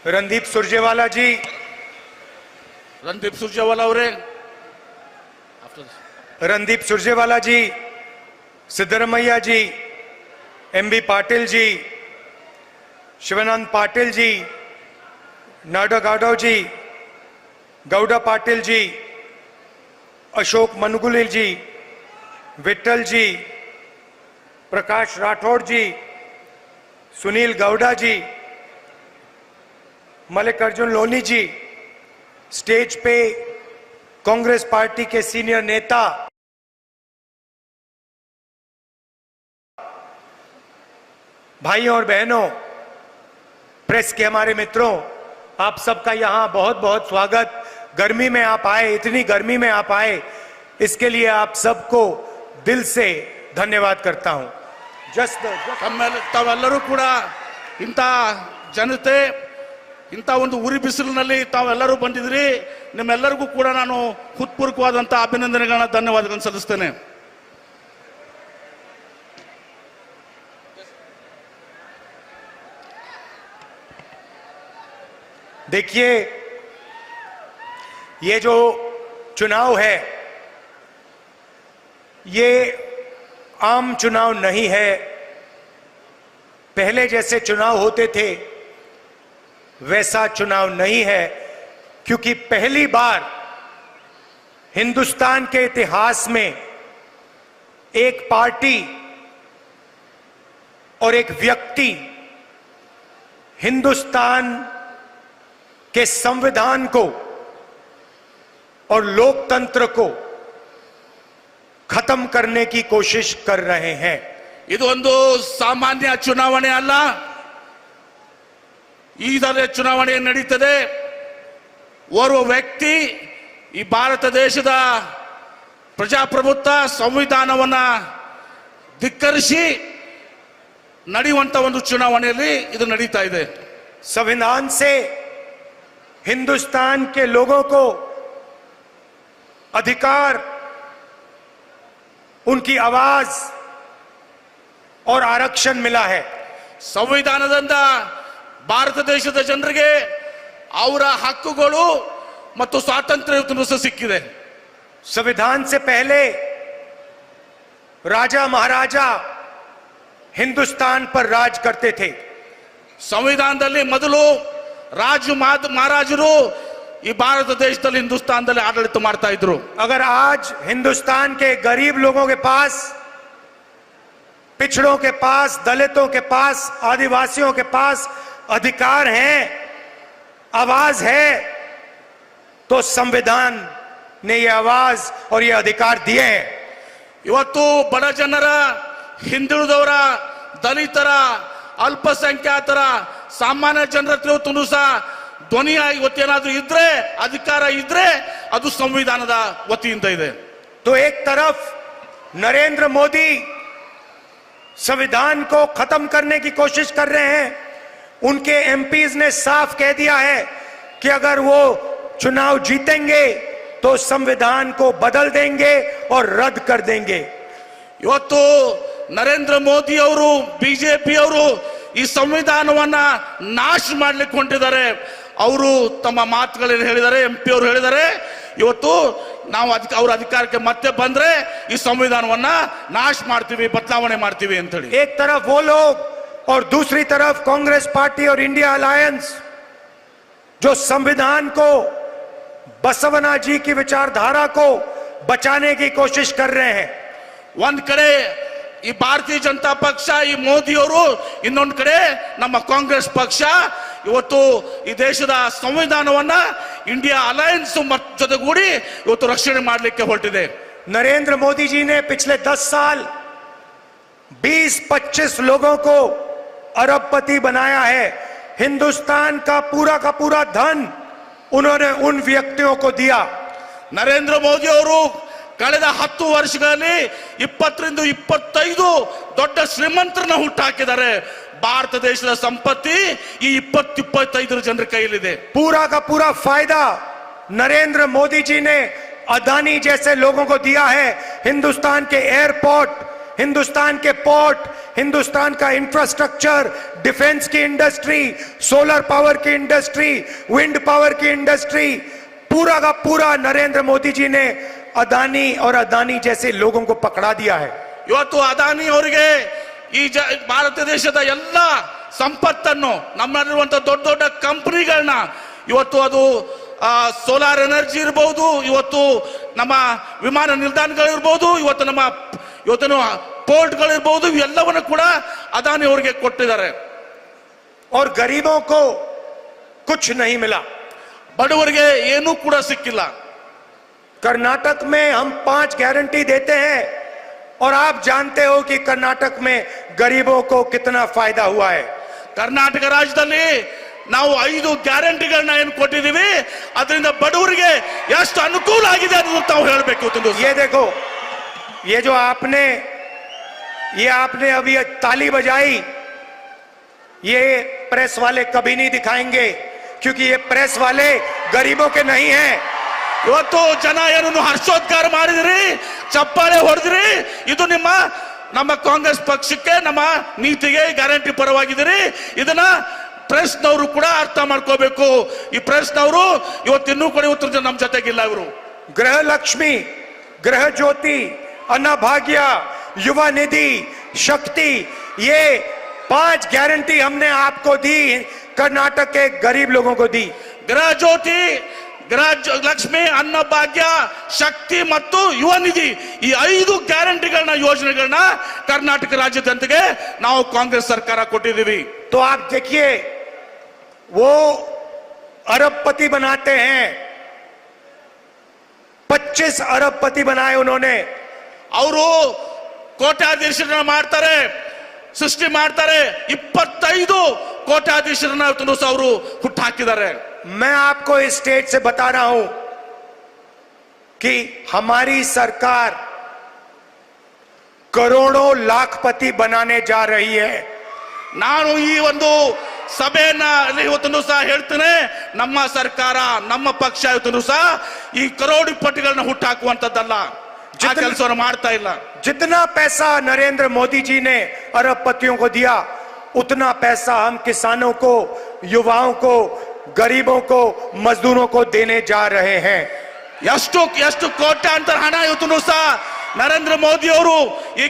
रणदीप सुरजेवाला जी, रणदीप सुरजेवाला ಅವರೇ, रणदीप सुरजेवाला जी, सिद्धरमैया जी, एमबी पाटिल जी, शिवानंद पाटिल जी, नाडा गाडव जी, गौडा पाटिल जी, अशोक मनगुले जी, विट्ठल जी, प्रकाश राठौड़ जी, सुनील गौडा जी, मल्लिकार्जुन लोनी जी, स्टेज पे कांग्रेस पार्टी के सीनियर नेता, भाइयों और बहनों, प्रेस के हमारे मित्रों, आप सबका यहां बहुत बहुत स्वागत। गर्मी में आप आए, इतनी गर्मी में आप आए, इसके लिए आप सबको दिल से धन्यवाद करता हूं। ತಾವೆಲ್ಲರೂ ಕೂಡ ಇಂಥ ಜನತೆ ಇಂಥ ಒಂದು ಉರಿ ಬಿಸಿಲಿನಲ್ಲಿ ತಾವೆಲ್ಲರೂ ಬಂದಿದ್ರಿ, ನಿಮ್ಮೆಲ್ಲರಿಗೂ ಕೂಡ ನಾನು ಹೃತ್ಪೂರ್ವಕವಾದಂಥ ಅಭಿನಂದನೆಗಳನ್ನ ಧನ್ಯವಾದಗಳನ್ನು ಸಲ್ಲಿಸ್ತೇನೆ। देखिए, ये जो चुनाव है ये आम चुनाव नहीं है। पहले जैसे चुनाव होते थे वैसा चुनाव नहीं है, क्योंकि पहली बार हिंदुस्तान के इतिहास में एक पार्टी और एक व्यक्ति हिंदुस्तान के संविधान को और लोकतंत्र को खत्म करने की कोशिश कर रहे हैं। ಇದು ಒಂದು ಸಾಮಾನ್ಯ ಚುನಾವಣೆ ಅಲ್ಲ, ಈ ತರ ಚುನಾವಣೆ ನಡೀತದೆ। ಓರ್ವ ವ್ಯಕ್ತಿ ಈ ಭಾರತ ದೇಶದ ಪ್ರಜಾಪ್ರಭುತ್ವ ಸಂವಿಧಾನವನ್ನ ಧಿಕ್ಕರಿಸಿ ನಡೆಯುವಂತ ಒಂದು ಚುನಾವಣೆಯಲ್ಲಿ ಇದು ನಡೀತಾ ಇದೆ। संविधान से हिंदुस्तान के लोगों को अधिकार, उनकी आवाज और आरक्षण मिला है। ಸಂವಿಧಾನದಿಂದ ಭಾರತ ದೇಶದ ಜನರಿಗೆ ಅವರ ಹಕ್ಕುಗಳು ಮತ್ತು ಸ್ವಾತಂತ್ರ್ಯ ಸಿಕ್ಕಿದೆ। संविधान से पहले राजा महाराजा हिंदुस्तान पर राज करते थे। ಸಂವಿಧಾನದಲ್ಲಿ ಮೊದಲು ರಾಜ ಮಹಾರಾಜರು ಈ ಭಾರತ ದೇಶದಲ್ಲಿ ಹಿಂದೂಸ್ತಾನದಲ್ಲಿ ಆಡಳಿತ ಮಾಡ್ತಾ ಇದ್ರು। अगर आज हिंदुस्तान के गरीब लोगों के पास, पिछड़ों के पास, दलितों के पास, आदिवासियों के पास अधिकार हैं, आवाज है, तो संविधान ने ये आवाज और ये अधिकार दिए हैं। ಇವತ್ತು ಬಡ ಜನರ, ಹಿಂದುಳಿದವರ, ದಲಿತರ, ಅಲ್ಪಸಂಖ್ಯಾತರ, ಸಾಮಾನ್ಯ ಜನರ ಹತ್ರ ಸಹ ಧ್ವನಿಯಾಗಿ ಇವತ್ತೇನಾದ್ರೂ ಇದ್ರೆ, ಅಧಿಕಾರ ಇದ್ರೆ ಅದು ಸಂವಿಧಾನದ ವತಿಯಿಂದ ಇದೆ। तो एक तरफ नरेंद्र मोदी संविधान को खत्म करने की कोशिश कर रहे हैं। उनके एमपीज ने साफ कह दिया है कि अगर वो चुनाव जीतेंगे तो संविधान को बदल देंगे और रद्द कर देंगे। ಇವತ್ತು ನರೇಂದ್ರ ಮೋದಿ ಅವರು, ಬಿಜೆಪಿ ಅವರು ಈ ಸಂವಿಧಾನವನ್ನ ನಾಶ ಮಾಡ್ಲಿಕ್ಕೆ ಹೊಂಟಿದ್ದಾರೆ। ಅವರು ತಮ್ಮ ಮಾತುಗಳಲ್ಲಿ ಹೇಳಿದ್ದಾರೆ, ಎಂಪಿ ಅವರು ಹೇಳಿದ್ದಾರೆ, ಇವತ್ತು ನಾವು ಅವ್ರ ಅಧಿಕಾರಕ್ಕೆ ಮತ್ತೆ ಬಂದ್ರೆ ಈ ಸಂವಿಧಾನವನ್ನ ನಾಶ ಮಾಡ್ತೀವಿ, ಬದಲಾವಣೆ ಮಾಡ್ತೀವಿ ಅಂತ ಹೇಳಿ। एक तरफ वो लोग और दूसरी तरफ कांग्रेस पार्टी और इंडिया अलायंस जो संविधान को, बसवना जी की विचारधारा को बचाने की कोशिश कर रहे हैं। ಒಂದ್ ಕಡೆ ಈ ಭಾರತೀಯ ಜನತಾ ಪಕ್ಷ, ಈ ಮೋದಿ ಅವರು, ಇನ್ನೊಂದು ಕಡೆ ನಮ್ಮ ಕಾಂಗ್ರೆಸ್ ಪಕ್ಷ ಇವತ್ತು ಈ ದೇಶದ ಸಂವಿಧಾನವನ್ನ ಇಂಡಿಯಾ ಅಲಯನ್ಸ್ ಜೊತೆಗೂಡಿ ಇವತ್ತು ರಕ್ಷಣೆ ಮಾಡಲಿಕ್ಕೆ ಹೊರಟಿದೆ। नरेंद्र मोदी जी ने पिछले 10 साल 20-25 लोगों को अरबपति बनाया है। हिंदुस्तान का पूरा धन उन्होंने उन व्यक्तियों को दिया। ನರೇಂದ್ರ ಮೋದಿ ಅವರು ಕಳೆದ 10 ವರ್ಷಗಳಲ್ಲಿ 20ರಿಂದ 25 ದೊಡ್ಡ ಶ್ರೀಮಂತರನ್ನ ಹುಟ್ಟಾಕಿದ್ದಾರೆ। ಭಾರತ ದೇಶದ ಸಂಪತ್ತಿ ಈ 20-25 ಜನರ ಕೈಯಲ್ಲಿದೆ। पूरा का पूरा फायदा नरेंद्र मोदी जी ने अदानी जैसे लोगों को दिया है। हिंदुस्तान के एयरपोर्ट, हिंदुस्तान के पोर्ट, हिंदुस्तान का इंफ्रास्ट्रक्चर, डिफेंस की इंडस्ट्री, सोलर पावर की इंडस्ट्री, विंड पावर की इंडस्ट्री, पूरा का पूरा नरेंद्र मोदी जी ने अदानी और अदानी जैसे लोगों को पकड़ा दिया है। ಇವತ್ತು ಅದಾನಿ ಅವರಿಗೆ ಈ ಭಾರತ ದೇಶದ ಎಲ್ಲ ಸಂಪತ್ತನ್ನು ನಮ್ಮಲ್ಲಿರುವಂತ ದೊಡ್ಡ ದೊಡ್ಡ ಕಂಪನಿಗಳನ್ನ ಇವತ್ತು ಅದು ಸೋಲಾರ್ ಎನರ್ಜಿ ಇರಬಹುದು, ಇವತ್ತು ನಮ್ಮ ವಿಮಾನ ನಿಲ್ದಾಣಗಳಿರ್ಬಹುದು, ಇವತ್ತಿನ ಪೋರ್ಟ್ಗಳಿರ್ಬಹುದು, ಇವೆಲ್ಲವನ್ನು ಕೂಡ ಅದಾನಿ ಅವರಿಗೆ ಕೊಟ್ಟಿದ್ದಾರೆ. और गरीबों को कुछ नहीं मिला, ಬಡವರಿಗೆ ಏನೂ ಕೂಡ ಸಿಕ್ಕಿಲ್ಲ. कर्नाटक में हम 5 गारंटी देते हैं और आप जानते हो कि कर्नाटक में गरीबों को कितना फायदा हुआ है. ಕರ್ನಾಟಕ ರಾಜ್ಯದಲ್ಲಿ ನಾವು 5 ಗ್ಯಾರಂಟಿಗಳನ್ನ ಏನು ಕೊಟ್ಟಿದ್ದೀವಿ, ಅದರಿಂದ ಬಡವರಿಗೆ ಎಷ್ಟು ಅನುಕೂಲ ಆಗಿದೆ ಅನ್ನೋದು ತಾವು ಹೇಳಬೇಕು. ये देखो, ये जो आपने अभी ताली बजाई, ये प्रेस वाले कभी नहीं दिखाएंगे, क्योंकि ये प्रेस वाले गरीबों के नहीं हैं. ಇವತ್ತು ಜನ ಏನನ್ನು ಹರ್ಷೋದ್ಗಾರ ಮಾಡಿದ್ರಿ, ಚಪ್ಪಾಳೆ ಹೊಡೆದ್ರಿ, ಇದು ನಮ್ಮ ಕಾಂಗ್ರೆಸ್ ಪಕ್ಷಕ್ಕೆ, ನಮ್ಮ ನೀತಿಗೆ ಗ್ಯಾರಂಟಿ ಪರವಾಗಿದ್ದೀರಿ. ಇದನ್ನ ಪ್ರೆಸ್ನವರು ಕೂಡ ಅರ್ಥ ಮಾಡ್ಕೋಬೇಕು. ಈ ಪ್ರೆಸ್ನವರು ಇವತ್ತಿನ್ನೂ ಕೂಡ ಇವತ್ತು ನಮ್ಮ ಜೊತೆಗಿಲ್ಲ. ಇವರು गृह लक्ष्मी, गृह ज्योति, अन्नभाग्य, युवा निधि, शक्ति, ये 5 गारंटी हमने आपको दी, कर्नाटक के गरीब लोगों को दी. ಗೃಹ ಜ್ಯೋತಿ, ಗೃಹ ಲಕ್ಷ್ಮಿ, ಅನ್ನಭಾಗ್ಯ, ಶಕ್ತಿ ಮತ್ತು ಯುವ ನಿಧಿ, ಈ 5 ಗ್ಯಾರಂಟಿಗಳನ್ನ, ಯೋಜನೆಗಳನ್ನ ಕರ್ನಾಟಕ ರಾಜ್ಯದ ಜನತೆಗೆ ನಾವು ಕಾಂಗ್ರೆಸ್ ಸರ್ಕಾರ ಕೊಟ್ಟಿದ್ದೀವಿ. तो आप देखिए, वो अरबपति बनाते हैं, 25 अरबपति बनाए उन्होंने. ಅವರು ಕೋಟ್ಯಾಧೀಶರನ್ನ ಮಾಡ್ತಾರೆ, ಸೃಷ್ಟಿ ಮಾಡ್ತಾರೆ. 25 ಕೋಟ್ಯಾಧೀಶರನ್ನ ಅವರು ಹುಟ್ಟಾಕಿದ್ದಾರೆ. मैं आपको इस स्टेट से बता रहा हूं कि हमारी सरकार करोड़ों लाखपति बनाने जा रही है. ನಾನು ಈ ಒಂದು ಸಭೆಯನ್ನ ಇವತ್ತು ಸಹ ಹೇಳ್ತೇನೆ, ನಮ್ಮ ಸರ್ಕಾರ, ನಮ್ಮ ಪಕ್ಷ ಇವತ್ತು ಸಹ ಈ ಕರೋಡಿಪತಿಗಳನ್ನ ಹುಟ್ಟಾಕುವಂತದ್ದಲ್ಲ, ಆ ಕೆಲಸವನ್ನು ಮಾಡ್ತಾ ಇಲ್ಲ. जितना पैसा नरेंद्र मोदी जी ने अरबपतियों को दिया, उतना पैसा हम किसानों को, युवाओं को, गरीबों को, मजदूरों को देने जा रहे हैं. ಎಷ್ಟು ಕೋಟ್ಯಾಂತರ ಹಣ ಇವತ್ತು ಸಹ ನರೇಂದ್ರ ಮೋದಿ ಅವರು ಈ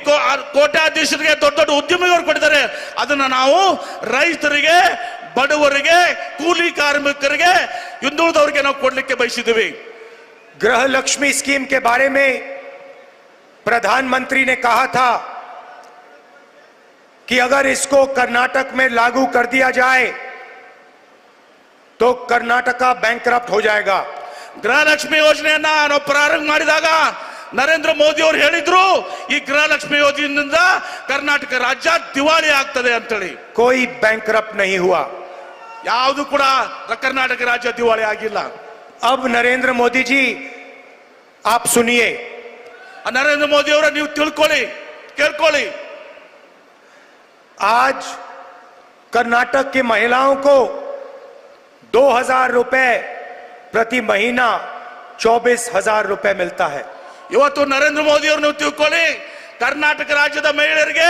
ಕೋಟ್ಯಾಧೀಶರಿಗೆ, ದೊಡ್ಡ ದೊಡ್ಡ ಉದ್ಯಮಿಗಳು ಕೊಟ್ಟಿದ್ದಾರೆ. ಅದನ್ನ ನಾವು ರೈತರಿಗೆ, ಬಡವರಿಗೆ, ಕೂಲಿ ಕಾರ್ಮಿಕರಿಗೆ, ಹಿಂದುಳಿದವರಿಗೆ ನಾವು ಕೊಡ್ಲಿಕ್ಕೆ ಬಯಸಿದ್ದೀವಿ. गृह लक्ष्मी स्कीम के बारे में प्रधानमंत्री ने कहा था कि अगर इसको कर्नाटक में लागू कर दिया जाए तो कर्नाटका बैंकरप्ट हो जाएगा. ಗೃಹಲಕ್ಷ್ಮಿ ಯೋಜನೆಯನ್ನ ನಾವು ಪ್ರಾರಂಭ ಮಾಡಿದಾಗ ನರೇಂದ್ರ ಮೋದಿ ಅವರು ಹೇಳಿದ್ರು, ಈ ಗೃಹಲಕ್ಷ್ಮಿ ಯೋಜನೆಯಿಂದ ಕರ್ನಾಟಕ ರಾಜ್ಯ ದಿವಾಳಿ ಆಗ್ತದೆ ಅಂತೇಳಿ. कोई बैंकरप्ट नहीं हुआ, ಯಾವುದು ಕೂಡ ಕರ್ನಾಟಕ ರಾಜ್ಯ ದಿವಾಳಿ ಆಗಿಲ್ಲ. अब नरेंद्र मोदी जी आप सुनिए, ನರೇಂದ್ರ ಮೋದಿ ಅವರ ನೀವು ತಿಳ್ಕೊಳ್ಳಿ, ಕೇಳ್ಕೊಳ್ಳಿ. आज कर्नाटक की महिलाओं को 2000 रुपए प्रति महीना 24,000 रुपए मिलता है. ಇವತ್ತು ನರೇಂದ್ರ ಮೋದಿ ಅವರು ನೀವು ತಿಳ್ಕೊಳ್ಳಿ, ಕರ್ನಾಟಕ ರಾಜ್ಯದ ಮಹಿಳೆಯರಿಗೆ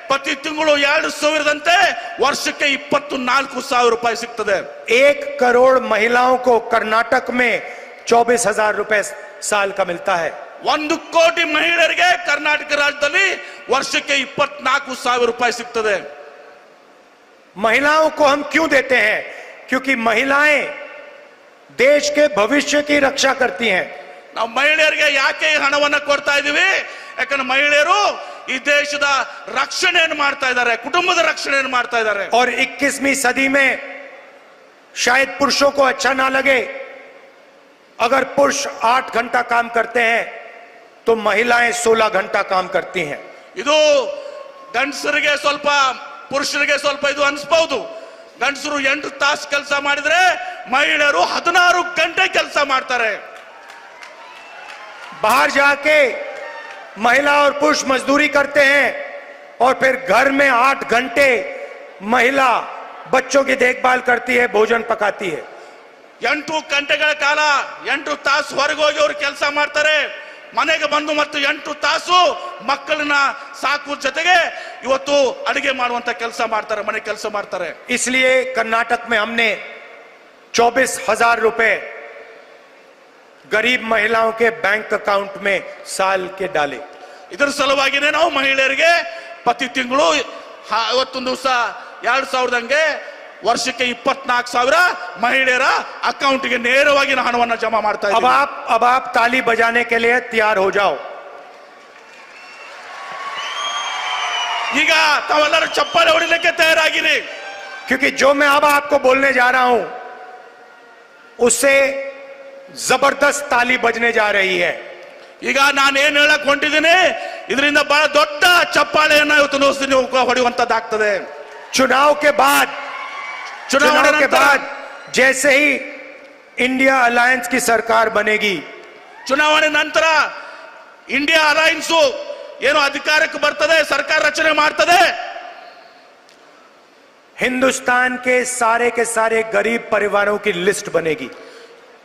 ಪ್ರತಿ ತಿಂಗಳು 2,000ದಂತೆ ವರ್ಷಕ್ಕೆ 24,000 ರೂಪಾಯಿ ಸಿಗ್ತದೆ. 1 करोड़ महिलाओं को कर्नाटक में 24,000 रुपए साल का मिलता है. 1 ಕೋಟಿ ಮಹಿಳೆಯರಿಗೆ ಕರ್ನಾಟಕ ರಾಜ್ಯದಲ್ಲಿ ವರ್ಷಕ್ಕೆ 24,000 ರೂಪಾಯಿ ಸಿಗ್ತದೆ. महिलाओं को हम क्यों देते हैं? क्योंकि महिलाएं देश के भविष्य की रक्षा करती हैं. ನಾವು ಮಹಿಳೆಯರಿಗೆ ಯಾಕೆ ಈ ಹಣವನ್ನ ಕೊಡ್ತಾ ಇದೀವಿ? ಯಾಕಂದ್ರೆ ಮಹಿಳೆಯರು ಈ ದೇಶದ ರಕ್ಷಣೆಯನ್ನು ಮಾಡ್ತಾ ಇದ್ದಾರೆ, ಕುಟುಂಬದ ರಕ್ಷಣೆಯನ್ನು ಮಾಡ್ತಾ ಇದ್ದಾರೆ. और 21वीं सदी में शायद पुरुषों को अच्छा ना लगे, अगर पुरुष 8 घंटा काम करते हैं तो महिलाएं 16 घंटा काम करती हैं. ಇದು ಗಂಡಸರಿಗೆ ಸ್ವಲ್ಪ, ಪುರುಷರಿಗೆ ಸ್ವಲ್ಪ ಇದು ಅನ್ಸ್ಬಹುದು. ಗಂಡಸರು 8 ತಾಸು ಕೆಲಸ ಮಾಡಿದ್ರೆ ಮಹಿಳೆಯರು 16 ಗಂಟೆ ಕೆಲಸ ಮಾಡ್ತಾರೆ. बाहर जाके महिला और पुरुष मजदूरी करते हैं और फिर घर में 8 घंटे महिला बच्चों की देखभाल करती है, भोजन पकाती है. 8 ಗಂಟೆಗಳ ಕಾಲ 8 ತಾಸು ಹೊರಗೆ ಹೋಗಿ ಅವರು ಕೆಲಸ ಮಾಡ್ತಾರೆ, ಮನೆಗೆ ಬಂದು ಮತ್ತು 8 ತಾಸು ಮಕ್ಕಳನ್ನ ಸಾಕುವ ಜೊತೆಗೆ ಇವತ್ತು ಅಡಿಗೆ ಮಾಡುವಂತ ಕೆಲಸ ಮಾಡ್ತಾರೆ, ಮನೆ ಕೆಲಸ ಮಾಡ್ತಾರೆ. इसलिए कर्नाटक में हमने 24,000 रुपए गरीब महिलाओं के बैंक अकाउंट में साल के डाले. ಇದರ ಸಲುವಾಗಿನೇ ನಾವು ಮಹಿಳೆಯರಿಗೆ ಪ್ರತಿ ತಿಂಗಳು ಇವತ್ತೊಂದು ದಿವಸ 2,000 ವರ್ಷಕ್ಕೆ 24,000 ಮಹಿಳೆಯರ ಅಕೌಂಟ್ಗೆ ನೇರವಾಗಿ ಹಣವನ್ನು ಜಮಾ ಮಾಡ್ತಾ ಇದ್ದೀವಿ. अब आप ताली बजाने के लिए तैयार हो जाओ. ಈಗ ತಾವೆಲ್ಲರೂ ಚಪ್ಪಾಳೆ ಹೊಡಿಲಿಕ್ಕೆ ತಯಾರಾಗಿರಿ. क्योंकि जो मैं अब आपको बोलने जा रहा हूं उससे जबरदस्त ताली बजने जा रही है. ಈಗ ನಾನು ಏನು ಹೇಳಕ್ ಹೊಂಟಿದ್ದೀನಿ ಇದರಿಂದ ಬಹಳ ದೊಡ್ಡ ಚಪ್ಪಾಳೆಯನ್ನ ಇವತ್ತು ನೀವು ಹೊಡೆಯುವಂತದ್ದಾಗ್ತದೆ. चुनाव के बाद जैसे ही इंडिया अलायंस की सरकार बनेगी, ಚುನಾವಣೆ ನಂತರ ಇಂಡಿಯಾ ಅಲೈನ್ಸ್ ಏನು ಅಧಿಕಾರಕ್ಕೆ ಬರ್ತದೆ, ಸರ್ಕಾರ ರಚನೆ ಮಾಡ್ತದೆ, हिंदुस्तान के सारे गरीब परिवारों की लिस्ट बनेगी.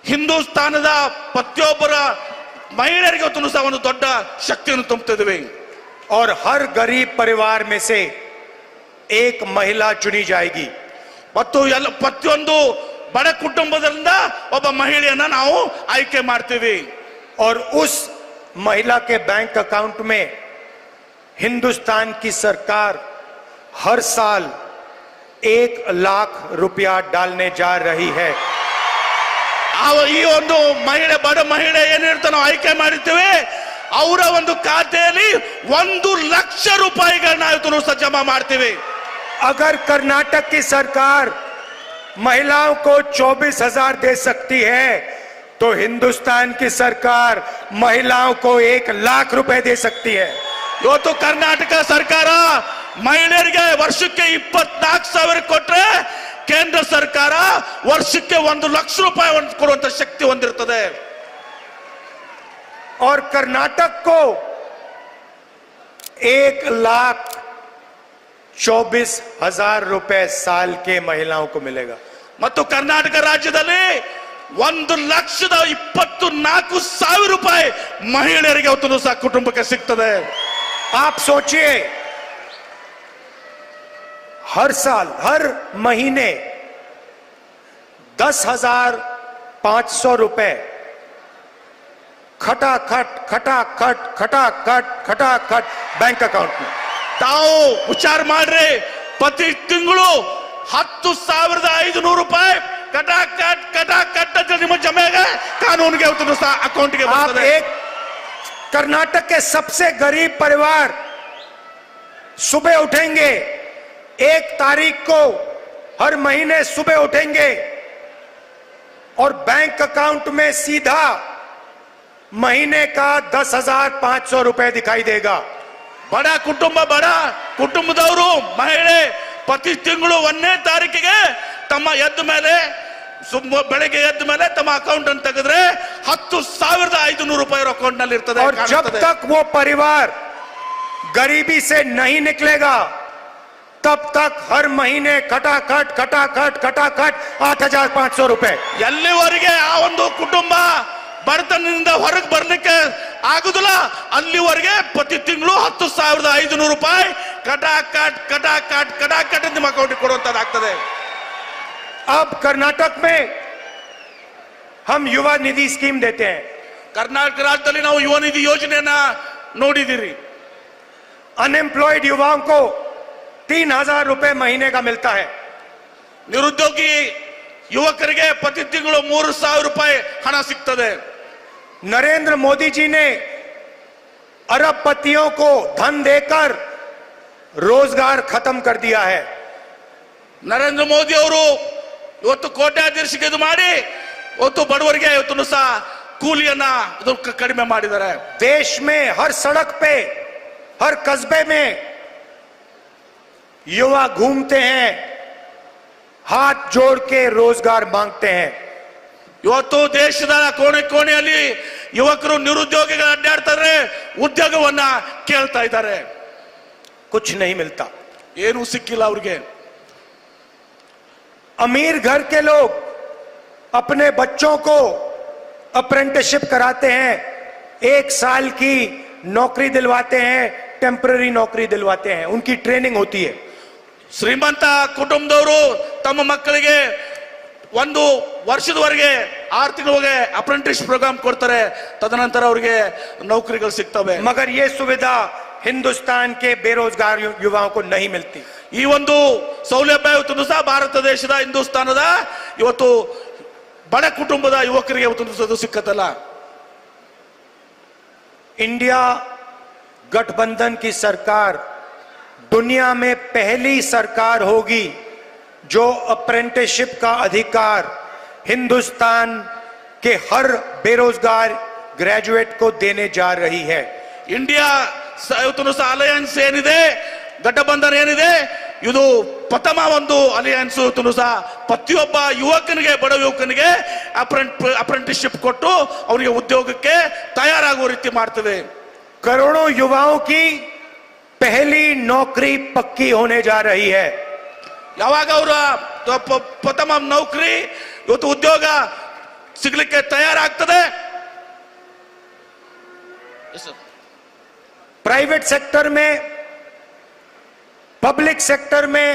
ಹಿಂದೂಸ್ತಾನದ ಪ್ರತಿಯೊಬ್ಬರ ಮಹಿಳೆಯರಿಗೆ ಸಹ ಒಂದು ದೊಡ್ಡ ಶಕ್ತಿಯನ್ನು ತುಂಬುತ್ತಿದ್ದೇವೆ. और हर गरीब परिवार में से एक महिला चुनी जाएगी. ಮತ್ತು ಪ್ರತಿಯೊಂದು ಬಡ ಕುಟುಂಬದಿಂದ ಒಬ್ಬ ಮಹಿಳೆಯನ್ನ ನಾವು ಆಯ್ಕೆ ಮಾಡ್ತೀವಿ. और उस महिला के बैंक अकाउंट में हिंदुस्तान की सरकार हर साल 1 लाख रुपया डालने जा रही है. ಈ ಒಂದು ಮಹಿಳೆ, ಬಡ ಮಹಿಳೆ ಏನಿರ್ತಾನೆ ನಾವು ಆಯ್ಕೆ ಮಾಡಿರ್ತೀವಿ, ಅವರ ಒಂದು ಖಾತೆಯಲ್ಲಿ 1 ಲಕ್ಷ ರೂಪಾಯಿಗಳನ್ನ ಇವತ್ತು ಸಹ ಜಮಾ ಮಾಡ್ತೀವಿ. अगर कर्नाटक की सरकार महिलाओं को 24,000 दे सकती है तो हिंदुस्तान की सरकार महिलाओं को 1 लाख रुपए दे सकती है. ಇವತ್ತು ಕರ್ನಾಟಕ ಸರ್ಕಾರ ಮಹಿಳೆಯರಿಗೆ ವರ್ಷಕ್ಕೆ 24,000 ಕೊಟ್ರೆ ಕೇಂದ್ರ ಸರ್ಕಾರ ವರ್ಷಕ್ಕೆ 1 ಲಕ್ಷ ರೂಪಾಯಿ ಕೊಡುವಂತ ಶಕ್ತಿ ಹೊಂದಿರುತ್ತದೆ. और कर्नाटक को 1,24,000 रुपए साल के महिलाओं को मिलेगा. ಮತ್ತು ಕರ್ನಾಟಕ ರಾಜ್ಯದಲ್ಲಿ 1,24,000 ರೂಪಾಯಿ ಮಹಿಳೆಯರಿಗೆ ಇವತ್ತು ಸಹ ಕುಟುಂಬಕ್ಕೆ ಸಿಗ್ತದೆ. आप सोचिए, हर साल हर महीने 10,500 रुपए खटाखट खटाखट खटाखट खटाखट बैंक अकाउंट में. ತಾವು ವಿಚಾರ ಮಾಡ್ರಿ, ಪ್ರತಿ ತಿಂಗಳು 10,500 ರೂಪಾಯಿ ಕಟಾಕಟ್ ಕಟಾಕಟ್ ಅಂತ ನಿಮ್ಮ ಜಮೆಗೆ ಕಾನೂನಿಗೆ ಇವತ್ತು ಸಹ ಅಕೌಂಟ್ಗೆ ಬರ್ತದೆ. एक कर्नाटक के सबसे गरीब परिवार सुबह उठेंगे, 1 तारीख को हर महीने सुबह उठेंगे और बैंक अकाउंट में सीधा महीने का 10,500 रुपए दिखाई देगा. ಬಡ ಕುಟುಂಬದವರು ಮಹಿಳೆ ಪ್ರತಿ ತಿಂಗಳು 1ನೇ ತಾರೀಕಿಗೆ ತಮ್ಮ ಬೆಳಗ್ಗೆ ಎದ್ದ ಮೇಲೆ ತಮ್ಮ ಅಕೌಂಟ್ ಅನ್ನು ತೆಗೆದ್ರೆ 10,500 ರೂಪಾಯಿ ಅಕೌಂಟ್ ನಲ್ಲಿ ಇರ್ತದೆ. और जब तक वो परिवार गरीबी से नहीं निकलेगा तब तक हर महीने खटाखट खटाखट खटाखट 8,500 रुपए. ಎಲ್ಲಿವರೆಗೆ ಆ ಒಂದು ಕುಟುಂಬ ಬಡತನದಿಂದ ಹೊರಗೆ ಬರ್ಲಿಕ್ಕೆ ಆಗುದಿಲ್ಲ ಅಲ್ಲಿವರೆಗೆ ಪ್ರತಿ ತಿಂಗಳು 10,500 ರೂಪಾಯಿ ಕಟಾಕಟ್ ಕಟಾಕಟ್ ಕಟಾಕಟ್ ನಿಮ್ಮ ಅಕೌಂಟ್ ಕೊಡುವಂತದ್ದಾಗ್ತದೆ. अब कर्नाटक में हम युवा निधि स्कीम देते हैं. ಕರ್ನಾಟಕ ರಾಜ್ಯದಲ್ಲಿ ನಾವು ಯುವ ನಿಧಿ ಯೋಜನೆಯನ್ನ ನೋಡಿದಿರಿ. अनएम्प्लॉयड युवाओं को 3,000 रुपए महीने का मिलता है. ನಿರುದ್ಯೋಗಿ ಯುವಕರಿಗೆ ಪ್ರತಿ ತಿಂಗಳು 3,000 ರೂಪಾಯಿ ಹಣ ಸಿಗ್ತದೆ. नरेंद्र मोदी जी ने अरबपतियों को धन देकर रोजगार खत्म कर दिया है. ನರೇಂದ್ರ ಮೋದಿ ಅವರು ಇವತ್ತು ಕೋಟ್ಯಾಧೀಶಕ್ಕೆ ಇದು ಮಾಡಿ ಇವತ್ತು ಬಡವರಿಗೆ ಇವತ್ತು ಸಹ ಕೂಲಿಯನ್ನ ಕಡಿಮೆ ಮಾಡಿದ್ದಾರೆ. देश में हर सड़क पे हर कस्बे में युवा घूमते हैं, हाथ जोड़ के रोजगार मांगते हैं. ಇವತ್ತು ದೇಶದ ಕೋಣೆ ಕೋಣೆಯಲ್ಲಿ ಯುವಕರು ನಿರುದ್ಯೋಗಿಗಳು ಅಡ್ಡಾಡ್ತಾರೆ, ಉದ್ಯೋಗವನ್ನ ಕೇಳ್ತಾ ಇದ್ದಾರೆ. कुछ नहीं मिलता, ಏನು ಸಿಕ್ಕಿಲ್ಲ ಅವ್ರಿಗೆ. अमीर घर के लोग अपने बच्चों को अप्रेंटिसशिप कराते हैं 1 साल की नौकरी दिलवाते हैं, टेम्पररी नौकरी दिलवाते हैं, उनकी ट्रेनिंग होती है। ಶ್ರೀಮಂತ ಕುಟುಂಬದವರು ತಮ್ಮ ಮಕ್ಕಳಿಗೆ 1 ವರ್ಷದವರೆಗೆ 6 ತಿಂಗಳಿಗೆ ಅಪ್ರೆಂಟಿಸ್ ಪ್ರೋಗ್ರಾಮ್ ಕೊಡ್ತಾರೆ, ತದನಂತರ ಅವರಿಗೆ ನೌಕರಿಗಳು ಸಿಗ್ತವೆ। मगर ये सुविधा हिंदुस्तान के बेरोजगार युवाओं को नहीं मिलती। ಈ ಒಂದು ಸೌಲಭ್ಯ ಇವತ್ತು ಸಹ ಭಾರತ ದೇಶದ ಹಿಂದೂಸ್ತಾನದ ಇವತ್ತು ಬಡ ಕುಟುಂಬದ ಯುವಕರಿಗೆ ಇವತ್ತು ಸಿಕ್ಕತ್ತಲ್ಲ। इंडिया गठबंधन की सरकार दुनिया में पहली सरकार होगी जो अप्रेंटिसशिप का अधिकार हिंदुस्तान के हर बेरोजगार ग्रेजुएट को देने जा रही है। ಇಂಡಿಯಾ ಇವತ್ತು ಸಹ ಅಲಯನ್ಸ್ ಏನಿದೆ, ಗಠಬಂಧನ ಏನಿದೆ, ಇದು ಪ್ರಥಮ ಒಂದು ಅಲಿಯನ್ಸ್ ಇವತ್ತು ಸಹ ಪ್ರತಿಯೊಬ್ಬ ಯುವಕನಿಗೆ, ಬಡ ಯುವಕನಿಗೆ ಅಪ್ರೆಂಟಿಸ್ಶಿಪ್ ಕೊಟ್ಟು ಅವರಿಗೆ ಉದ್ಯೋಗಕ್ಕೆ ತಯಾರಾಗುವ ರೀತಿ ಮಾಡ್ತೇವೆ। करोड़ों युवाओं की पहली नौकरी पक्की होने जा रही है। ಯಾವಾಗ ಅವರ ಪ್ರಥಮ ನೌಕರಿ ಇವತ್ತು ಉದ್ಯೋಗ ಸಿಗಲಿಕ್ಕೆ ತಯಾರಾಗ್ತದೆ। प्राइवेट सेक्टर में, पब्लिक सेक्टर में,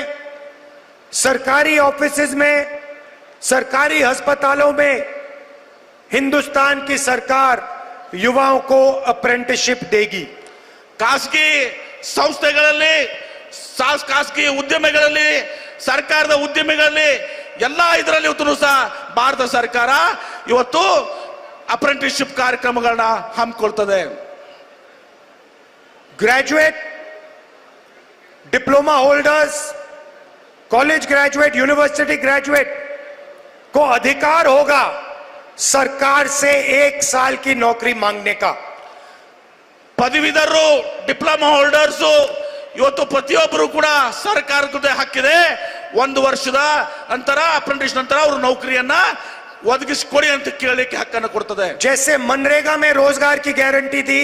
सरकारी ऑफिसेज में, सरकारी अस्पतालों में हिंदुस्तान की सरकार युवाओं को अप्रेंटिसशिप देगी। ಖಾಸಗಿ ಸಂಸ್ಥೆಗಳಲ್ಲಿ, ಖಾಸಗಿ ಉದ್ಯಮಿಗಳಲ್ಲಿ, ಸರ್ಕಾರದ ಉದ್ಯಮಿಗಳಲ್ಲಿ ಎಲ್ಲ ಇದರಲ್ಲಿ ಇವತ್ತು ಸಹ ಭಾರತ ಸರ್ಕಾರ ಇವತ್ತು ಅಪ್ರೆಂಟಿಸ್ಶಿಪ್ ಕಾರ್ಯಕ್ರಮಗಳನ್ನ ಹಮ್ಮಿಕೊಳ್ತದೆ। Graduate, diploma holders, college graduate, university graduate को अधिकार होगा सरकार से 1 साल की नौकरी मांगने का। ಪದವೀಧರರು, ಡಿಪ್ಲೊಮಾ ಹೋಲ್ಡರ್ಸ್ ಇವತ್ತು ಪ್ರತಿಯೊಬ್ಬರು ಕೂಡ ಸರ್ಕಾರದ ಹಕ್ಕಿದೆ, 1 ವರ್ಷದ ನಂತರ ಅಪ್ರೆಂಟಿಸ್ ನಂತರ ಅವರು ನೌಕರಿಯನ್ನ ಒದಗಿಸಿಕೊಡಿ ಅಂತ ಕೇಳಲಿಕ್ಕೆ ಹಕ್ಕನ್ನು ಕೊಡ್ತದೆ। जैसे मनरेगा में रोजगार की गारंटी थी,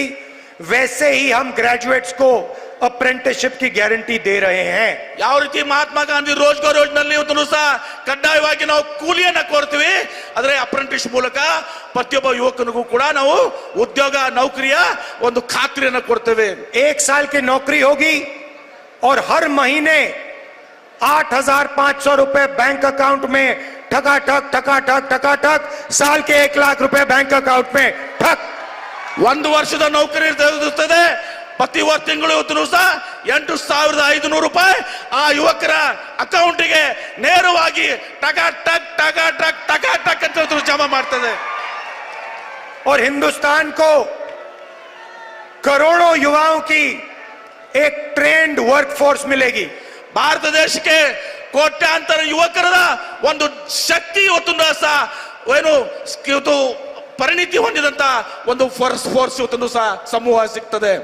वैसे ही हम ग्रेजुएट्स को अप्रेंटिसशिप की गारंटी दे रहे हैं। ಯಾವ ರೀತಿ ಮಹಾತ್ಮ ಗಾಂಧಿ ರೋಜ್ಗಾರ್ ಯೋಜನೆಯಲ್ಲಿ ಇವತ್ತು ಸಹ ಕಡ್ಡಾಯವಾಗಿ ನಾವು ಕೂಲಿಯನ್ನ ಕೊಡ್ತೀವಿ, ಆದರೆ ಅಪ್ರೆಂಟಿಸ್ ಮೂಲಕ ಪ್ರತಿಯೊಬ್ಬ ಯುವಕನಿಗೂ ಕೂಡ ನಾವು ಉದ್ಯೋಗ, ನೌಕರಿಯ ಒಂದು ಖಾತ್ರಿಯನ್ನ ಕೊಡ್ತೇವೆ। 1 साल की नौकरी होगी और हर महीने 8,500 रुपए बैंक अकाउंट में ठकाठक ठकाठक ठकाठक, साल के 1 लाख रुपए बैंक अकाउंट में ठक। 1 ವರ್ಷದ ನೌಕರಿ ಇರ್ತದೆ, ಪ್ರತಿ ತಿಂಗಳು ಇವತ್ತು ಸಹ 8,500 ರೂಪಾಯಿ ಆ ಯುವಕರ ಅಕೌಂಟಿಗೆ ನೇರವಾಗಿ ಟಕಾಟಕ್ ಟಕಾಟಕ್ ಟಕಾಟಕ್ ಅಂತ ಜಮಾ ಮಾಡ್ತದೆ। और हिंदुस्तान को करोड़ों युवाओं की एक ट्रेंड वर्कफोर्स मिलेगी। ಭಾರತ ದೇಶಕ್ಕೆ ಕೋಟ್ಯಾಂತರ ಯುವಕರ ಒಂದು ಶಕ್ತಿ ಇವತ್ತು ಸಹ ಏನು ಇವತ್ತು ಪರಿಣಿತಿ ಹೊಂದಿದಂತ ಒಂದು ಫೋರ್ಸ್ ಇವತ್ತು ಸಹ ಸಮೂಹ ಸಿಗ್ತದೆ।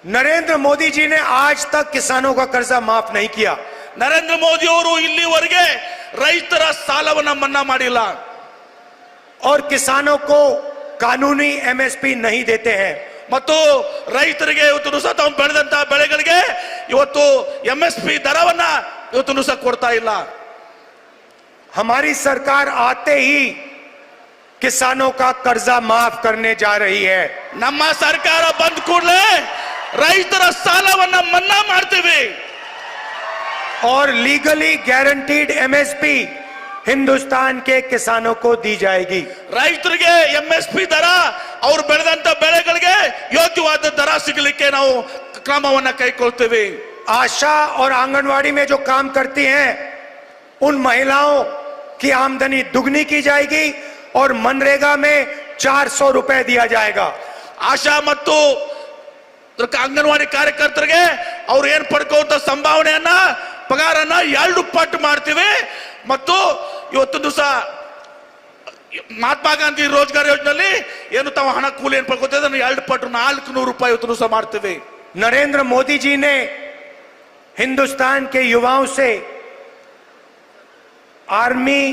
नरेंद्र मोदी जी ने आज तक किसानों का कर्जा माफ नहीं किया। ನರೇಂದ್ರ ಮೋದಿ ಅವರು ಇಲ್ಲಿವರೆಗೆ ರೈತರ ಸಾಲವನ್ನ ಮನ್ನಾ ಮಾಡಿಲ್ಲ, और किसानों को कानूनी एमएसपी नहीं देते हैं। ಮತ್ತು ರೈತರಿಗೆ ಇವತ್ತು ಸಹ ತಾವು ಬೆಳೆದಂತ ಬೆಳೆಗಳಿಗೆ ಇವತ್ತು MSP ದರವನ್ನ ಇವತ್ತು ಸಹ ಕೊಡ್ತಾ ಇಲ್ಲ। हमारी सरकार आते ही किसानों का कर्जा माफ करने जा रही है। ನಮ್ಮ ಸರ್ಕಾರ ಬಂದ ಕೂಡಲೇ ರೈತರ ಸಾಲವನ್ನ ಮನ್ನಾ ಮಾಡ್ತೇವೆ। और लीगली गारंटीड एमएसपी हिंदुस्तान के किसानों को दी जाएगी। ರೈತರಿಗೆ MSP ದರ, ಅವರು ಬೆಳೆದಂತ ಬೆಳೆಗಳಿಗೆ ಯೋಗ್ಯವಾದ ದರ ಸಿಗಲಿಕ್ಕೆ ನಾವು ಕ್ರಮವನ್ನ ಕೈಗೊಳ್ತೇವೆ। आशा और आंगनवाड़ी में जो काम करती हैं उन महिलाओं की आमदनी दुगनी की जाएगी और मनरेगा में 400 रुपए दिया जाएगा। ಆಶಾ ಮತ್ತು ಅಂಗನವಾಡಿ ಕಾರ್ಯಕರ್ತರಿಗೆ ಅವ್ರು ಏನ್ ಪಡ್ಕೊಳ್ಳುವಂತ ಸಂಭಾವನೆಯನ್ನ, ಪಗಾರನ್ನ 2 ಪಟ್ಟು ಮಾಡ್ತೀವಿ। ಮತ್ತು ಇವತ್ತು ದಿವಸ ಮಹಾತ್ಮ ಗಾಂಧಿ ರೋಜ್ಗಾರ್ ಯೋಜನೆಯಲ್ಲಿ ಏನು ತಾವು ಹಣ ಕೂಲಿ ಏನ್ ಪಡ್ಕೊಳ್ತೇವೆ ಅದನ್ನು 2 ಪಟ್ಟು 400 ರೂಪಾಯಿ ಇವತ್ತು ದಿವಸ ಮಾಡ್ತೀವಿ। नरेंद्र मोदी जी ने हिंदुस्तान के युवाओं से आर्मी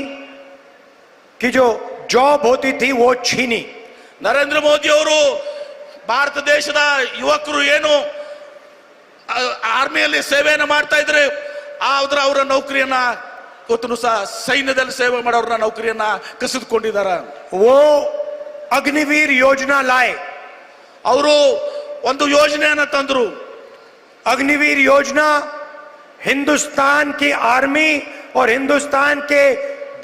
की जो जॉब होती थी वो छीनी। ನರೇಂದ್ರ ಮೋದಿ ಅವರು ಭಾರತ ದೇಶದ ಯುವಕರು ಏನು ಆರ್ಮಿಯಲ್ಲಿ ಸೇವೆಯನ್ನು ಮಾಡ್ತಾ ಇದ್ರೆ ಅವರ ನೌಕರಿಯನ್ನ ಇವತ್ತು ಸಹ ಸೈನ್ಯದಲ್ಲಿ ಸೇವೆ ಮಾಡೋರನ್ನ ನೌಕರಿಯನ್ನ ಕಸಿದುಕೊಂಡಿದ್ದಾರೆ। वो अग्निवीर योजना लाए। ಅವರು ಒಂದು ಯೋಜನೆಯನ್ನ ತಂದ್ರು. अग्निवीर योजना हिंदुस्तान की आर्मी और हिंदुस्तान के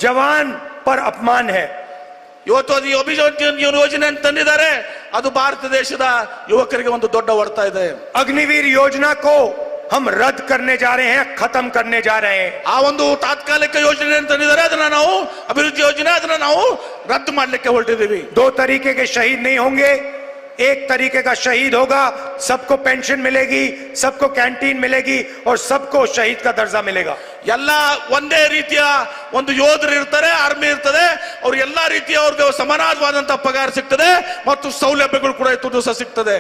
जवान पर अपमान है। ಇವತ್ತು ಅದು ಯೋಜನೆ ತಂದಿದ್ದಾರೆ, ಅದು ಭಾರತ ದೇಶದ ಯುವಕರಿಗೆ ಒಂದು ದೊಡ್ಡ ಹೊಡೆತ ಇದೆ. अग्निवीर योजना को हम रद्द करने जा रहे हैं, खत्म करने जा रहे हैं। ಆ ಒಂದು ತಾತ್ಕಾಲಿಕ ಯೋಜನೆ ತಂದಿದ್ದಾರೆ, ಅದನ್ನ ನಾವು ಅಭಿವೃದ್ಧಿ ಯೋಜನೆ ಅದನ್ನ ನಾವು ರದ್ದು ಮಾಡಲಿಕ್ಕೆ ಹೊರಟಿದ್ದೀವಿ. दो तरीके के शहीद नहीं होंगे, एक तरीके का शहीद होगा। सबको पेंशन मिलेगी, सबको कैंटीन मिलेगी और सबको शहीद का दर्जा मिलेगा। ಎಲ್ಲ ಒಂದೇ ರೀತಿಯ ಒಂದು ಯೋಧರು ಇರ್ತಾರೆ, ಆರ್ಮಿ ಇರ್ತದೆ, ಅವ್ರು ಎಲ್ಲಾ ರೀತಿಯ ಅವ್ರಿಗೆ ಸಮಾನವಾದಂತಹ ಪಗಾರ ಸಿಗ್ತದೆ ಮತ್ತು ಸೌಲಭ್ಯಗಳು ಕೂಡ ಇವತ್ತು ದಿವಸ ಸಿಗ್ತದೆ.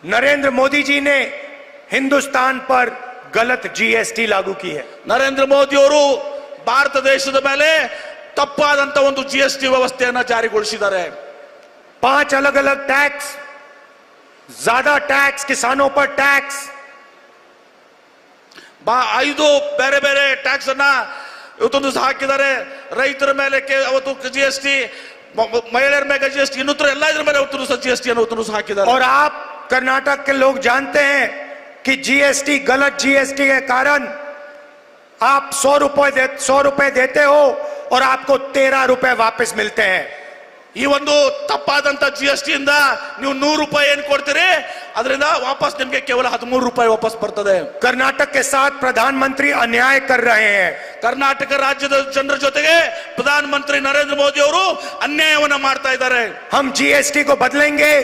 नरेंद्र मोदी जी ने हिंदुस्तान पर गलत जीएसटी लागू की है। ನರೇಂದ್ರ ಮೋದಿ ಅವರು ಭಾರತ ದೇಶದ ಮೇಲೆ ತಪ್ಪಾದಂತ ಒಂದು ಜಿಎಸ್ಟಿ ವ್ಯವಸ್ಥೆಯನ್ನ ಜಾರಿಗೊಳಿಸಿದ್ದಾರೆ. 5 अलग अलग टैक्स, ज्यादा टैक्स, किसानों पर टैक्स, 5 ಬೇರೆ ಬೇರೆ ಟ್ಯಾಕ್ಸ್ ಅನ್ನ ಇವತ್ತೊಂದು ಹಾಕಿದ್ದಾರೆ. ರೈತರ ಮೇಲೆ ಅವತ್ತು ಜಿಎಸ್ಟಿ, ಮಹಿಳೆಯರ ಮೇಲೆ ಜಿಎಸ್ಟಿ, ಇನ್ನೂರ ಎಲ್ಲ ಇದ್ರ ಮೇಲೆ ಅವತ್ತು ಜಿಎಸ್ಟಿ ಅನ್ನು ಹಾಕಿದ್ದಾರೆ. और आप कर्नाटक के लोग जानते हैं कि जीएसटी, गलत जीएसटी के कारण आप 100 रुपए देते हो और आपको 13 रुपए वापस मिलते हैं। ಈ ಒಂದು ತಪ್ಪಾದಂತ ಜಿಎಸ್ಟಿ ಇಂದ ನೀವು 100 ರೂಪಾಯಿ ಏನ್ ಕೊಡ್ತೀರಿ, ಅದರಿಂದ ವಾಪಸ್ ನಿಮ್ಗೆ ಕೇವಲ 13 ರೂಪಾಯಿ ವಾಪಸ್ ಬರ್ತದೆ. कर्नाटक के साथ प्रधानमंत्री अन्याय कर रहे हैं। ಕರ್ನಾಟಕ ರಾಜ್ಯದ ಜನರ ಜೊತೆಗೆ ಪ್ರಧಾನಮಂತ್ರಿ ನರೇಂದ್ರ ಮೋದಿ ಅವರು ಅನ್ಯಾಯವನ್ನ ಮಾಡ್ತಾ ಇದ್ದಾರೆ. हम जीएसटी को बदलेंगे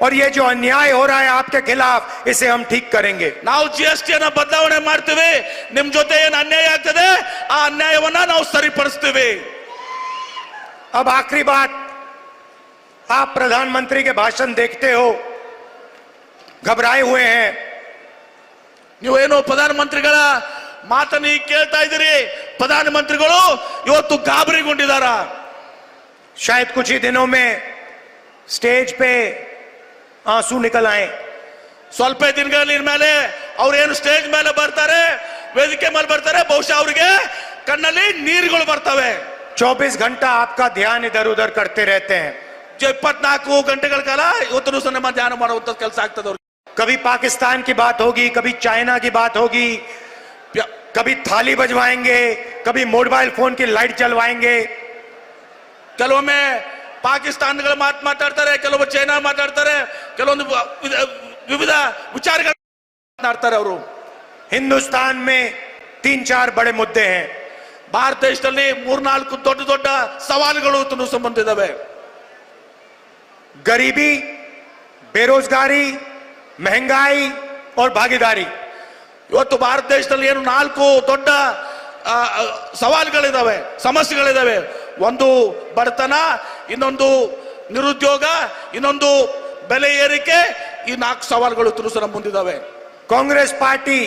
और ये जो अन्याय हो रहा है आपके खिलाफ, इसे हम ठीक करेंगे। ನಾವು ಜಿಎಸ್ಟಿ ಅನ್ನ ಬದಲಾವಣೆ ಮಾಡ್ತೀವಿ, ನಿಮ್ ಜೊತೆ ಏನ್ ಅನ್ಯಾಯ ಆಗ್ತದೆ ಆ ಅನ್ಯಾಯವನ್ನ ನಾವು ಸರಿಪಡಿಸ್ತೀವಿ. अब आखिरी बात, आप प्रधानमंत्री के भाषण देखते हो, घबराए हुए हैं। ನೀವೇನು ಪ್ರಧಾನಮಂತ್ರಿಗಳ ಮಾತನ್ನು ಕೇಳ್ತಾ ಇದ್ದೀರಿ, ಪ್ರಧಾನಮಂತ್ರಿಗಳು ಇವತ್ತು ಗಾಬರಿಗೊಂಡಿದ್ದಾರ. शायद कुछ ही दिनों में स्टेज पे आंसू निकल आए। ಸ್ವಲ್ಪ ದಿನಗಳ ಮೇಲೆ ಅವ್ರು ಏನು ಸ್ಟೇಜ್ ಮೇಲೆ ಬರ್ತಾರೆ, ವೇದಿಕೆ ಮೇಲೆ ಬರ್ತಾರೆ, ಬಹುಶಃ ಅವರಿಗೆ ಕಣ್ಣಲ್ಲಿ ನೀರುಗಳು ಬರ್ತವೆ. 24 घंटा आपका ध्यान इधर उधर करते रहते हैं। 24 ಗಂಟೆಗಳ ಕಾಲ ಇವತ್ತು ದಿವಸ ನಮ್ಮ ಧ್ಯಾನ ಮಾಡುವಂತ ಕೆಲಸ ಆಗ್ತದೆ ಅವ್ರಿಗೆ. कभी पाकिस्तान की बात होगी, कभी चाइना की बात होगी, कभी थाली बजवाएंगे, कभी मोबाइल फोन की लाइट जलवाएंगे। ಕೆಲವೊಮ್ಮೆ ಪಾಕಿಸ್ತಾನಗಳ ಮಾತಾಡ್ತಾರೆ, ಕೆಲವೊಮ್ಮೆ ಚೈನಾ ಮಾತಾಡ್ತಾರೆ, ಕೆಲವೊಂದು ವಿವಿಧ ವಿಚಾರಗಳು ಮಾತನಾಡ್ತಾರೆ ಅವರು. हिंदुस्तान में 3-4 बड़े मुद्दे हैं। ಭಾರತ ದೇಶದಲ್ಲಿ 3-4 ದೊಡ್ಡ ದೊಡ್ಡ ಸವಾಲುಗಳು ಸಂಬಂಧ ಇದಾವೆ. गरीबी, बेरोजगारी, महंगाई और भागीदारी। ಇವತ್ತು ಭಾರತ ದೇಶದಲ್ಲಿ ಏನು 4 ದೊಡ್ಡ ಸವಾಲುಗಳಿದಾವೆ, ಸಮಸ್ಯೆಗಳಿದಾವೆ. ಒಂದು ಬಡತನ, ಇನ್ನೊಂದು ನಿರುದ್ಯೋಗ, ಇನ್ನೊಂದು ಬೆಲೆ ಏರಿಕೆ. ಈ 4 ಸವಾಲುಗಳು ನಮ್ಮ ಮುಂದಿದಾವೆ. कांग्रेस पार्टी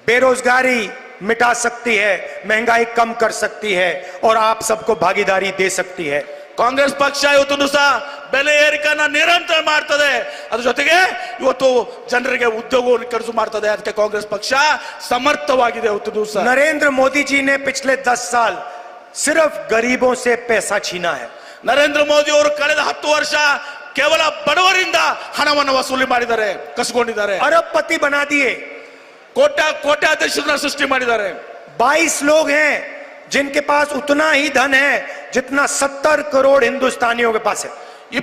बेरोजगारी मिटा सकती है, महंगाई कम कर सकती है और आप सबको भागीदारी दे सकती है। ಕಾಂಗ್ರೆಸ್ ಪಕ್ಷ ಇವತ್ತು ಸಹ ಬೆಲೆ ಏರಿಕೆಯನ್ನ ನಿರಂತರ ಮಾಡ್ತದೆ, ಅದ್ರ ಜೊತೆಗೆ ಇವತ್ತು ಜನರಿಗೆ ಉದ್ಯೋಗವನ್ನು ಕಡಿಸು ಮಾಡ್ತದೆ. ಅದಕ್ಕೆ ಕಾಂಗ್ರೆಸ್ ಪಕ್ಷ ಸಮರ್ಥವಾಗಿದೆ ಇವತ್ತು ದಿವಸ. नरेंद्र मोदी जी ने पिछले 10 साल सिर्फ गरीबों से पैसा छीना है। ನರೇಂದ್ರ ಮೋದಿ ಅವರು ಕಳೆದ 10 ವರ್ಷ ಕೇವಲ ಬಡವರಿಂದ ಹಣವನ್ನು ವಸೂಲಿ ಮಾಡಿದ್ದಾರೆ, ಕಸಿಕೊಂಡಿದ್ದಾರೆ. अरबपति बना दिए। ಕೋಟ್ಯಾಧೀಶರನ್ನ ಸೃಷ್ಟಿ ಮಾಡಿದ್ದಾರೆ. 22 लोग हैं जिनके पास उतना ही धन है जितना 70 करोड़ हिंदुस्तानियों के पास है।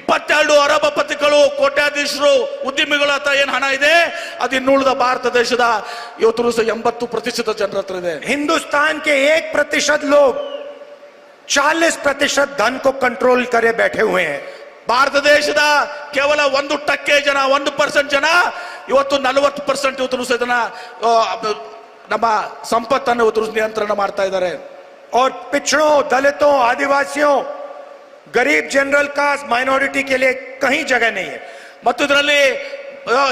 22 ಅರಬಪತಿಗಳು, ಕೋಟ್ಯಾಧೀಶರು, ಉದ್ಯಮಿಗಳ ಹತ್ರ ಏನ್ ಹಣ ಇದೆ, ಅದು ಇನ್ನುಳಿದ ಭಾರತ ದೇಶದ ಇವತ್ತು 80% ಜನರ ಹತ್ರ ಇದೆ. हिंदुस्तान के 1% लोग 40% धन को कंट्रोल करे बैठे हुए हैं। ಭಾರತ ದೇಶದ ಕೇವಲ 1% ಜನ, 1% ಜನ ಇವತ್ತು 40% ಇವತ್ತು ಇದನ್ನ ನಮ್ಮ ಸಂಪತ್ತನ್ನು ಇವತ್ತು ನಿಯಂತ್ರಣ ಮಾಡ್ತಾ ಇದ್ದಾರೆ. और पिछड़ों, दलितों, आदिवासियों, गरीब जनरल कास्ट, माइनॉरिटी के लिए कहीं जगह नहीं है। ಮತ್ತು ಇದರಲ್ಲಿ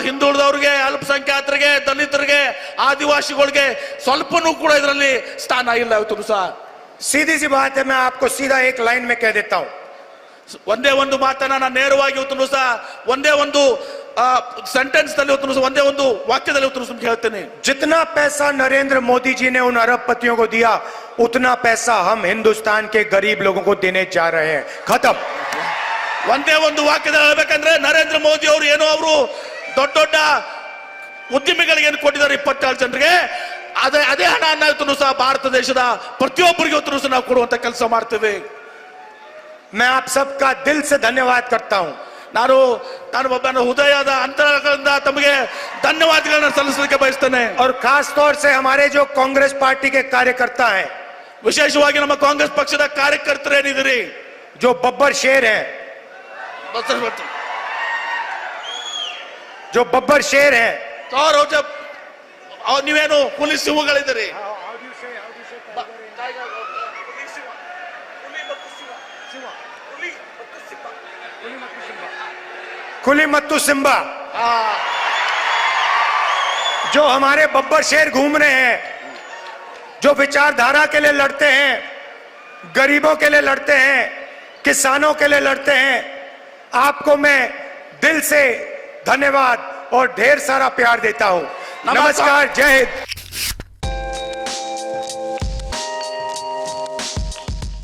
ಹಿಂದುಳಿದವರಿಗೆ, ಅಲ್ಪಸಂಖ್ಯಾತರಿಗೆ, ದಲಿತರಿಗೆ, ಆದಿವಾಸಿಗಳಿಗೆ ಸ್ವಲ್ಪನೂ ಕೂಡ ಇದರಲ್ಲಿ ಸ್ಥಾನ ಇಲ್ಲ ಇವತ್ತು ಸಹ. सीधी सी बात है, मैं आपको सीधा एक लाइन में कह देता हूं। ಒಂದೇ ಒಂದು ಮಾತನ್ನ ನಾನು ನೇರವಾಗಿ ಇವತ್ತು ಸಹ ಒಂದೇ ಒಂದು सेंटेंस ಒಂದೇ ಒಂದು ವಾಕ್ಯದಲ್ಲಿ ಹೇಳ್ತೇನೆ. जितना पैसा नरेंद्र मोदी जी ने उन अरबपतियों को दिया, उतना पैसा हम हिंदुस्तान के गरीब लोगों को देने जा रहे हैं। खत्म। ಒಂದೇ ಒಂದು ವಾಕ್ಯದಲ್ಲಿ ಹೇಳ್ಬೇಕಂದ್ರೆ ನರೇಂದ್ರ ಮೋದಿ ಅವರು ಏನೋ ಅವರು ದೊಡ್ಡ ದೊಡ್ಡ ಉದ್ಯಮಿಗಳಿಗೆ ಏನು ಕೊಟ್ಟಿದ್ದಾರೆ 24 ಜನರಿಗೆ ಅದೇ ಹಣ ಇವತ್ತು ಸಹ ಭಾರತ ದೇಶದ ಪ್ರತಿಯೊಬ್ಬರಿಗೆ ಇವತ್ತು ಸಹ ನಾವು ಕೊಡುವಂತ ಕೆಲಸ ಮಾಡ್ತೇವೆ. मैं आप सबका दिल से धन्यवाद करता हूं. ನಾನು ಒಬ್ಬನ ಹೃದಯದ ಅಂತರಗಳಿಂದ ತಮಗೆ ಧನ್ಯವಾದಗಳನ್ನು ಸಲ್ಲಿಸಲಿಕ್ಕೆ ಬಯಸ್ತೇನೆ. और खास तौर से हमारे जो कांग्रेस पार्टी के कार्यकर्ता हैं, ವಿಶೇಷವಾಗಿ ನಮ್ಮ ಕಾಂಗ್ರೆಸ್ ಪಕ್ಷದ ಕಾರ್ಯಕರ್ತರು ಏನಿದ್ದೀರಿ, जो बब्बर शेर हैं, जो बब्बर शेर हैं, ನೀವೇನು ಹುಲಿ ಸಿಂಹಗಳಿದ್ದೀರಿ. कुली मत्तू सिम्बा, जो हमारे बब्बर शेर घूम रहे हैं, जो विचारधारा के लिए लड़ते हैं, गरीबों के लिए लड़ते हैं, किसानों के लिए लड़ते हैं, आपको मैं दिल से धन्यवाद और ढेर सारा प्यार देता हूं. नमस्कार, जय हिंद.